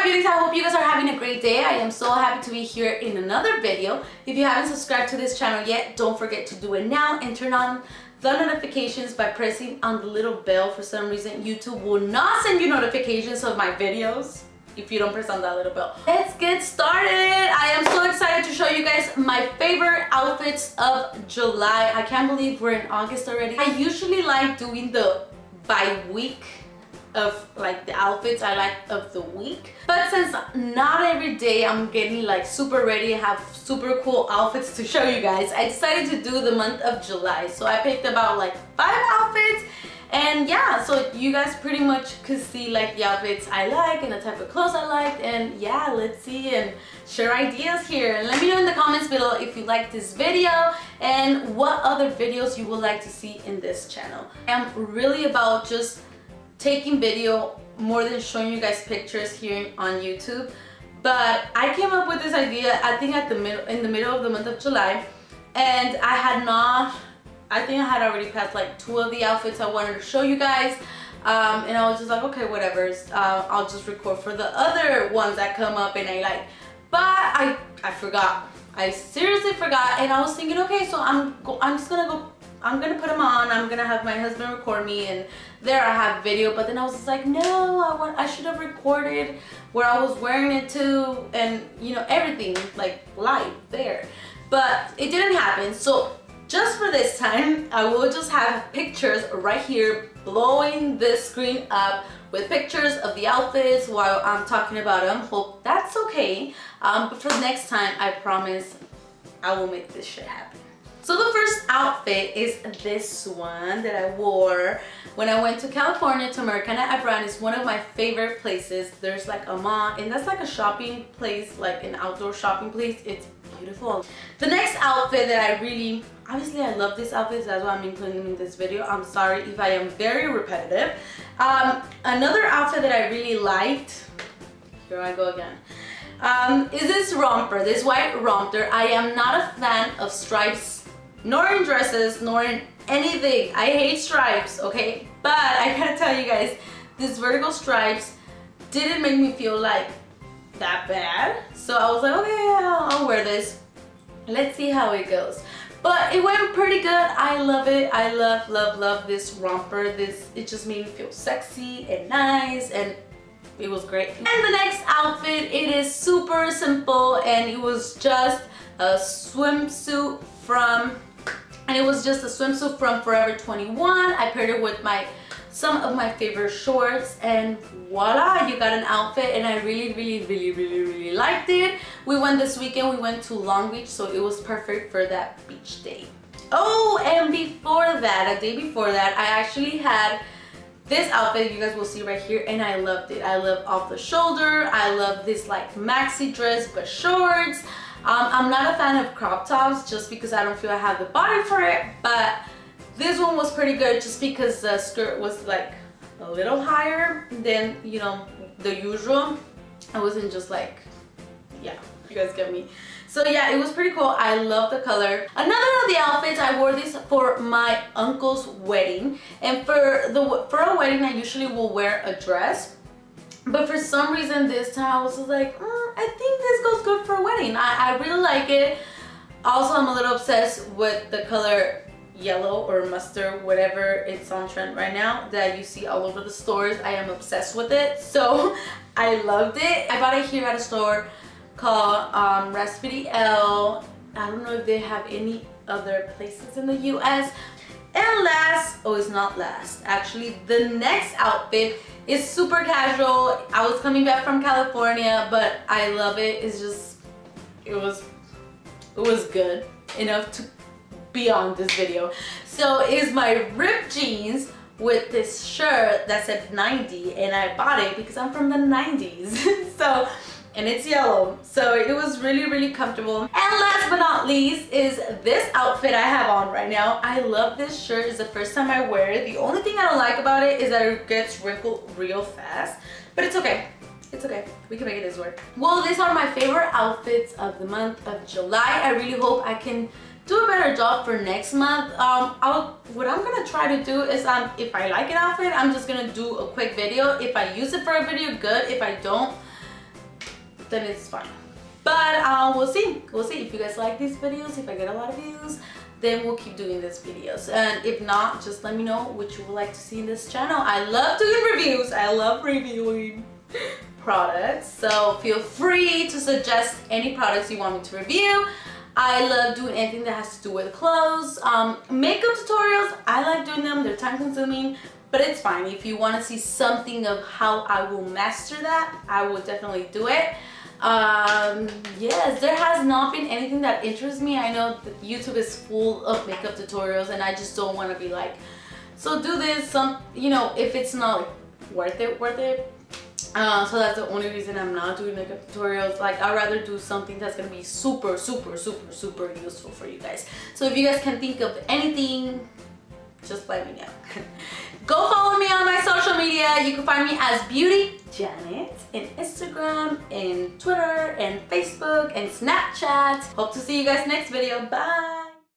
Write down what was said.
beauties, I hope you guys are having a great day. I am so happy to be here in another video. If you haven't subscribed to this channel yet, don't forget to do it now and turn on the notifications by pressing on the little bell. For some reason, YouTube will not send you notifications of my videos if you don't press on that little bell. Let's get started. I am so excited to show you guys my favorite outfits of July. I can't believe we're in August already. I usually like doing the by week of like the outfits I like of the week, but since not every day I'm getting like super ready and have super cool outfits to show you guys, I decided to do the month of July. So I picked about like 5 outfits, and yeah, so you guys pretty much could see like the outfits I like and the type of clothes I like. And yeah, let's see and share ideas here, and let me know in the comments below if you like this video and what other videos you would like to see in this channel. I'm really about just taking video more than showing you guys pictures here on YouTube, but I came up with this idea I think in the middle of the month of July, and I think I had already passed like 2 of the outfits I wanted to show you guys, and I was just like, okay, whatever, I'll just record for the other ones that come up and I like, but I forgot. I seriously forgot, and I was thinking, okay, so I'm gonna put them on, I'm gonna have my husband record me, and there I have video. But then I was just like, no, I should have recorded where I was wearing it to, and you know, everything like live there, but it didn't happen. So just for this time, I will just have pictures right here blowing this screen up with pictures of the outfits while I'm talking about them. Hope that's okay, but for the next time, I promise I will make this shit happen. So the first outfit is this one that I wore when I went to California to Americana at Brand. It's one of my favorite places. There's like a mall, and that's like a shopping place, like an outdoor shopping place. It's beautiful. The next outfit that obviously I love this outfit, so that's why I'm including in this video. I'm sorry if I am very repetitive. Another outfit that I really liked, here I go again, is this romper, this white romper. I am not a fan of stripes, nor in dresses, nor in anything. I hate stripes, okay? But I gotta tell you guys, these vertical stripes didn't make me feel like that bad. So I was like, okay, I'll wear this. Let's see how it goes. But it went pretty good. I love it. I love this romper. It just made me feel sexy and nice, and it was great. And the next outfit, it is super simple, and it was just a swimsuit from Forever 21. I paired it with some of my favorite shorts, and voila, you got an outfit. And I really liked it. We went this weekend, we went to Long Beach, so it was perfect for that beach day. Oh, and before that, a day before that, I actually had this outfit you guys will see right here, and I loved it. I love off the shoulder. I love this like maxi dress but shorts. I'm not a fan of crop tops just because I don't feel I have the body for it, but this one was pretty good just because the skirt was like a little higher than, you know, the usual. I wasn't just like, yeah, you guys get me. So yeah, it was pretty cool. I love the color. Another of the outfits, I wore this for my uncle's wedding, and for a wedding I usually will wear a dress, but for some reason this time I was just like, I think this goes good for a wedding. I really like it. Also, I'm a little obsessed with the color yellow or mustard, whatever it's on trend right now, that you see all over the stores. I am obsessed with it, so I loved it. I bought it here at a store called Recipe L. I don't know if they have any other places in the US. And last, oh, it's not last, actually, the next outfit is super casual. I was coming back from California, but I love it. It's just, it was good enough to be on this video. So it's my ripped jeans with this shirt that said 90, and I bought it because I'm from the 90s. So, and it's yellow, so it was really comfortable. And last but not least is this outfit I have on right now. I love this shirt. It's the first time I wear it. The only thing I don't like about it is that it gets wrinkled real fast, but it's okay. It's okay, we can make this work. Well, these are my favorite outfits of the month of July. I really hope I can do a better job for next month. What I'm gonna try to do is if I like an outfit, I'm just gonna do a quick video. If I use it for a video, good. If I don't, then it's fine. But we'll see. We'll see if you guys like these videos. If I get a lot of views, then we'll keep doing these videos. And if not, just let me know what you would like to see in this channel. I love doing reviews. I love reviewing products. So feel free to suggest any products you want me to review. I love doing anything that has to do with clothes. Makeup tutorials, I like doing them. They're time consuming, but it's fine. If you want to see something of how I will master that, I will definitely do it. Yes, there has not been anything that interests me. I know that YouTube is full of makeup tutorials and I just don't want to be like, so do this, you know, if it's not worth it. So that's the only reason I'm not doing makeup tutorials. Like, I'd rather do something that's gonna be super useful for you guys. So if you guys can think of anything, just let me know. Go follow me on my social media. You can find me as BeautyJanet in Instagram, in Twitter, and Facebook, and Snapchat. Hope to see you guys next video. Bye!